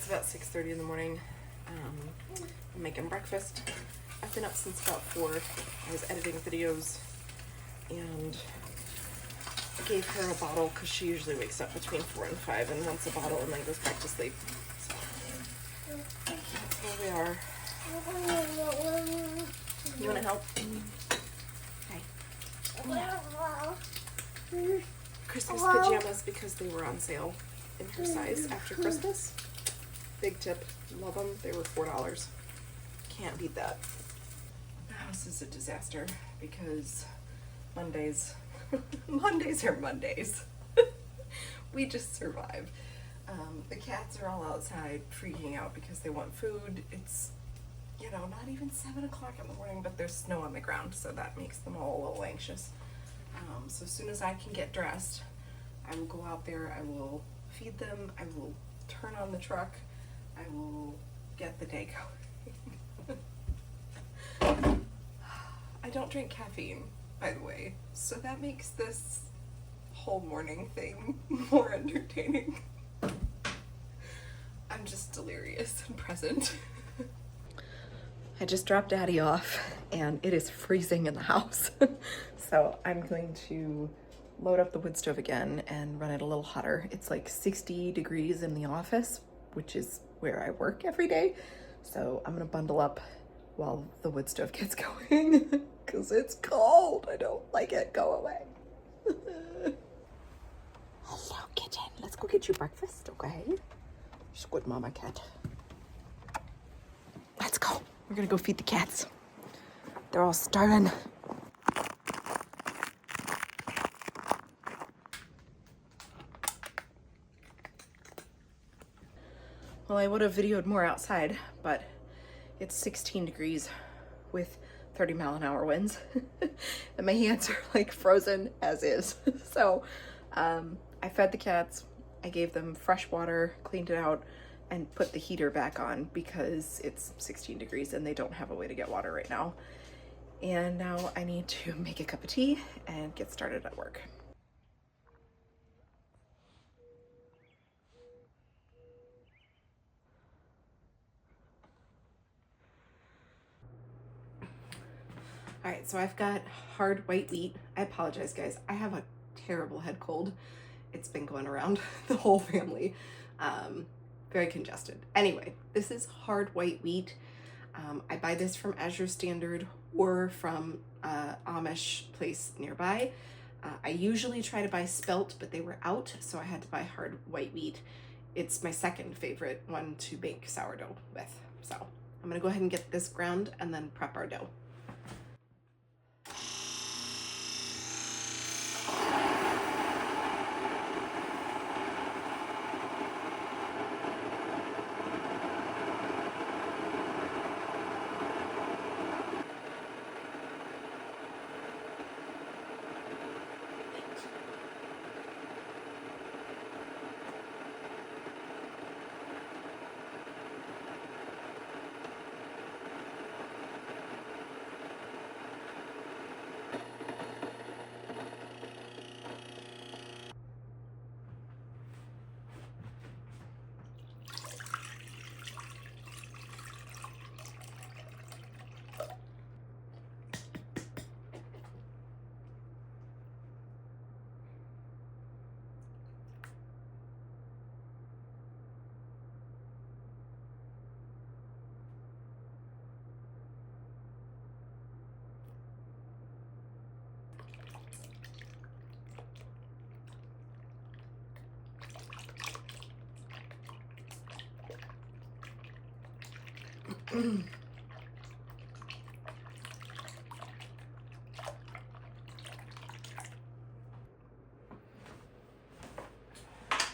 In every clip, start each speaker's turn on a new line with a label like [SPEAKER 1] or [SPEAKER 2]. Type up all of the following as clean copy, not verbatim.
[SPEAKER 1] It's about 6:30 in the morning. I'm making breakfast. I've been up since about 4. I was editing videos and I gave her a bottle because she usually wakes up between 4 and 5 and wants a bottle and then goes back to sleep. So that's where we are. You want to help? Hi. Christmas pajamas because they were on sale in her size after Christmas. Big tip. Love them. They were $4. Can't beat that. The house is a disaster because Mondays are Mondays. We just survive. The cats are all outside freaking out because they want food. It's, not even 7 o'clock in the morning, but there's snow on the ground, so that makes them all a little anxious. So as soon as I can get dressed, I will go out there, I will feed them, I will turn on the truck, I will get the day going. I don't drink caffeine, by the way, so that makes this whole morning thing more entertaining. I'm just delirious and present. I just dropped Daddy off and it is freezing in the house. So I'm going to load up the wood stove again and run it a little hotter. It's like 60 degrees in the office, which is where I work every day. So I'm gonna bundle up while the wood stove gets going because it's cold. I don't like it. Go away. Hello, kitten. Let's go get you breakfast, okay? She's a good mama cat. Let's go. We're gonna go feed the cats. They're all starving. Well, I would have videoed more outside, but it's 16 degrees with 30-mile-an-hour winds. And my hands are like frozen as is. So I fed the cats, I gave them fresh water, cleaned it out, and put the heater back on because it's 16 degrees and they don't have a way to get water right now. And now I need to make a cup of tea and get started at work. All right, so I've got hard white wheat. I apologize, guys. I have a terrible head cold. It's been going around the whole family. Very congested. Anyway, this is hard white wheat. I buy this from Azure Standard or from Amish place nearby. I usually try to buy spelt, but they were out, so I had to buy hard white wheat. It's my second favorite one to bake sourdough with. So I'm gonna go ahead and get this ground and then prep our dough.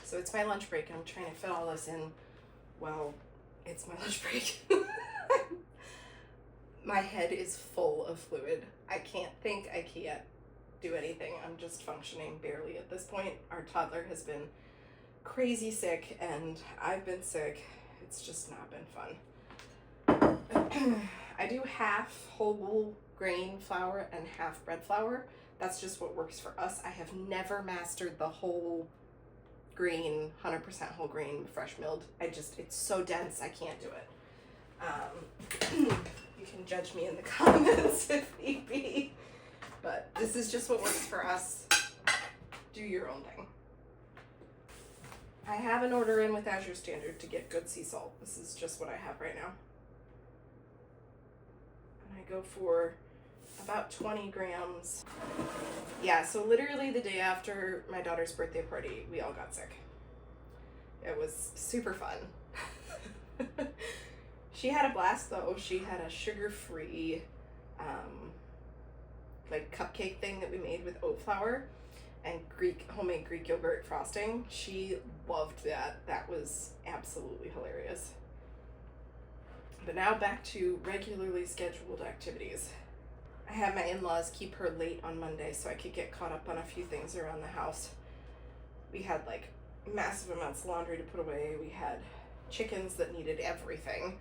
[SPEAKER 1] So it's my lunch break and I'm trying to fit all this in. Well, it's my lunch break. My head is full of fluid. I can't think, I can't do anything. I'm just functioning barely at this point. Our toddler has been crazy sick and I've been sick. It's just not been fun. I do half whole grain flour and half bread flour. That's just what works for us. I have never mastered the whole green, 100% whole grain, fresh milled. It's so dense, I can't do it. You can judge me in the comments if need be. But this is just what works for us. Do your own thing. I have an order in with Azure Standard to get good sea salt. This is just what I have right now. And I go for about 20 grams. Yeah, so literally the day after my daughter's birthday party, we all got sick. It was super fun. She had a blast though. She had a sugar-free like cupcake thing that we made with oat flour and homemade Greek yogurt frosting. She loved that. That was absolutely hilarious. But now back to regularly scheduled activities. I had my in-laws keep her late on Monday so I could get caught up on a few things around the house. We had like massive amounts of laundry to put away. We had chickens that needed everything.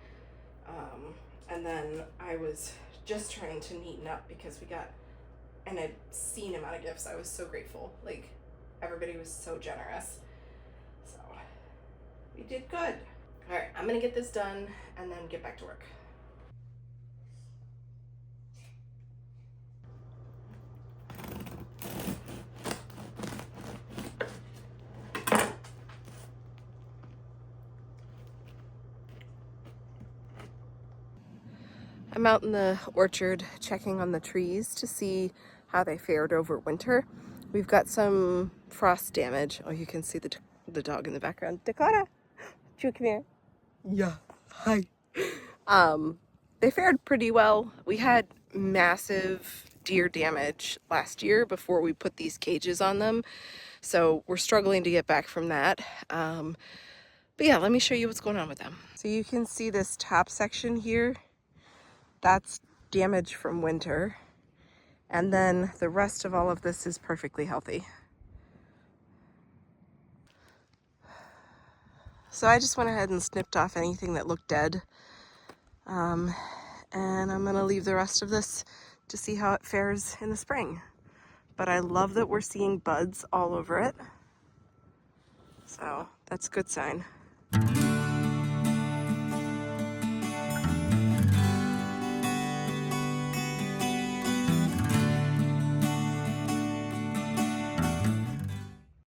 [SPEAKER 1] And then I was just trying to neaten up because we got an obscene amount of gifts. I was so grateful. Like, everybody was so generous. So, we did good. All right, I'm gonna get this done and then get back to work. I'm out in the orchard checking on the trees to see how they fared over winter. We've got some frost damage. Oh, you can see the dog in the background. Dakota, do you come here? Yeah, hi. They fared pretty well. We had massive deer damage last year before we put these cages on them. So we're struggling to get back from that. But yeah, let me show you what's going on with them. So you can see this top section here. That's damage from winter. And then the rest of all of this is perfectly healthy. So I just went ahead and snipped off anything that looked dead. And I'm gonna leave the rest of this to see how it fares in the spring. But I love that we're seeing buds all over it. So that's a good sign.